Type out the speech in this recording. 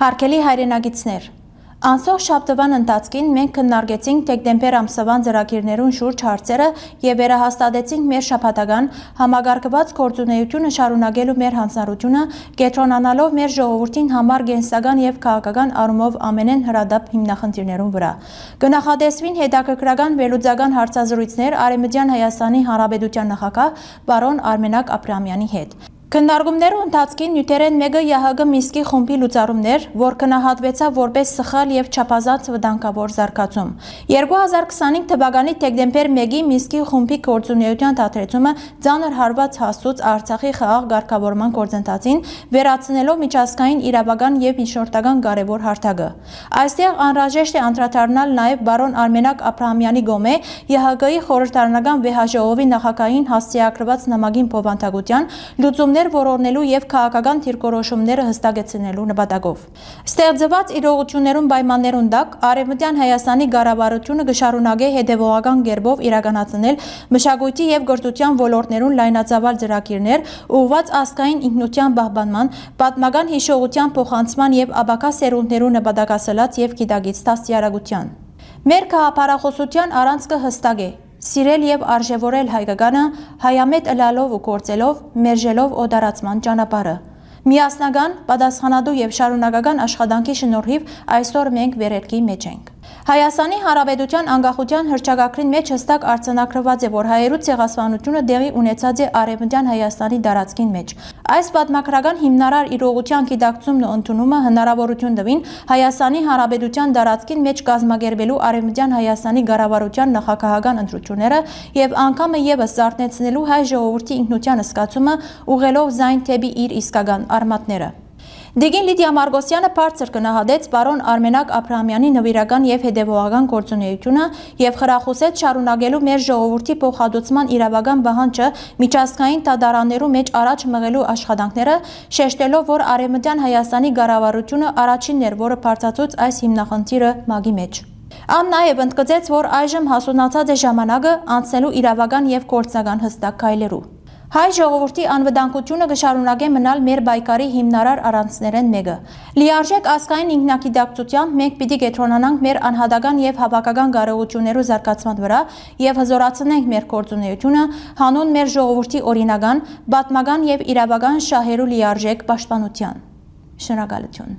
Հարգելի հայրենագիտներ, անցող շաբթվան ընթացքին մենք քննարկեցինք դեկտեմբեր ամսվան ծրագիրներուն շուրջ հարցերը եւ վերահաստատեցինք մեր շաբաթական համագարկված գործունեությունը շարունակելու մեր հանձնառությունը, կենտրոնանալով մեր ժողովրդին համար գենսական եւ քաղաքական առումով ամենեն հրադապ հիմնախնդիրներուն վրա։ Կնախադեсվին հետաքրքրական վերլուծական հարցազրույցներ Արևմտյան Հայաստանի Հանրապետության նախագահ բարոն Արմենակ Աբրահամյանի հետ։ Քննարկումներու ընթացքին նյութերեն մեկը ՀՀԳ Մինսկի խումբի լուծարումներ, որ քննահատվեցավ որպես սխալ եւ չափազանց վտանգավոր զարգացում։ 2025 թվականի դեկտեմբեր 1-ի Մինսկի խումբի գործունեության դադարեցումը ծանր հարված հասցուց Արցախի խաղաղ ղեկավարման գործընթացին, վերացնելով միջազգային իրավական եւ միջնորդական կարեւոր հարթակը։ Այստեղ անհրաժեշտ է անդրադառնալ նաեւ բարոն Արմենակ Աբրահամյանի գոմե ՀՀԳ-ի խորհրդարանական վեհաժողովի նախագահին հաստիակրված նամակին բովանդակության լուծումներ որոնելու եւ քաղաքական դիրքորոշումները հստակեցնելու նպատակով։ Ստեղծված իրողություններուն պայմաններուն տակ Արևմտյան Հայաստանի կառավարությունը կշարունակի հետևողական կերպով իրականացնել մշակույթի եւ կրթության ոլորտներուն լայնածավալ ծրագիրներ ուղղված ազգային ինքնության պահպանման, պատմական հիշողության փոխանցման եւ ապագա սերունդներու նպատակասլաց եւ գիտակից դաստիարակության։ Մեր քաղաքապարախոսության առանցքը հստակ է։ Սիրել եւ արժեվորել հայկականը, հայամետ ըլալով ու գործելով, մերժելով օդարացման ճանապարհը։ Միասնական, պատասխանատու եւ շարունակական աշխատանքի շնորհիվ այսօր մենք վերելքի մեջ ենք։ Հայաստանի Հանրապետության անկախության հռչակագրին մեջ հստակ արձանագրված է, որ հայերու ցեղասպանությունը դեղի ունեցած է Արևմտյան Հայաստանի տարածքին մեջ։ Այս պատմագրական հիմնարար իրողության գիտակցումն ու ընդունումը հնարավորություն տվին Հայաստանի Հանրապետության տարածքին մեջ կազմակերպելու Արևմտյան Հայաստանի կառավարության նախագահական ընտրությունները եւ անգամը եւս զարթնեցնելու հայ ժողովրդի ինքնության զգացումը ուղղելով զայն թեպի իր իսկական արմատները։ Դեգին Լիդիա Մարգոսյանը բարձր գնահատեց բարոն Արմենակ Աբրահամյանի նվիրական եւ հետեւողական գործունեությունը եւ խրախուսեց շարունակելու մեր ժողովրդի փոխհատուցման իրավական պահանջը միջազգային դատարաններու մեջ առաջ մղելու աշխատանքները, շեշտելով, որ Արևմտյան Հայաստանի կառավարությունը առաջինն էր, որը բարձրացուց այս հիմնախնդիրը մագի մեջ։ Ան նաեւ ընդգծեց, որ այժմ հասունացած է ժամանակը անցնելու իրավական եւ գործնական հստակ քայլերու։ Հայ ժողովրդի անվտանգությունը կշարունակե մնալ մեր պայքարի հիմնարար առանցքներեն մեկը։ Լիարժեք ազգային ինքնակիտակցությամբ մենք պիտի կենտրոնանանք մեր անհատական եւ հավաքական կարողություններու զարգացման վրա եւ հզորացնենք մեր գործունեությունը հանուն մեր ժողովրդի օրինական, պատմական եւ իրավական շահերու լիարժեք պաշտպանության։ Շնորհակալություն։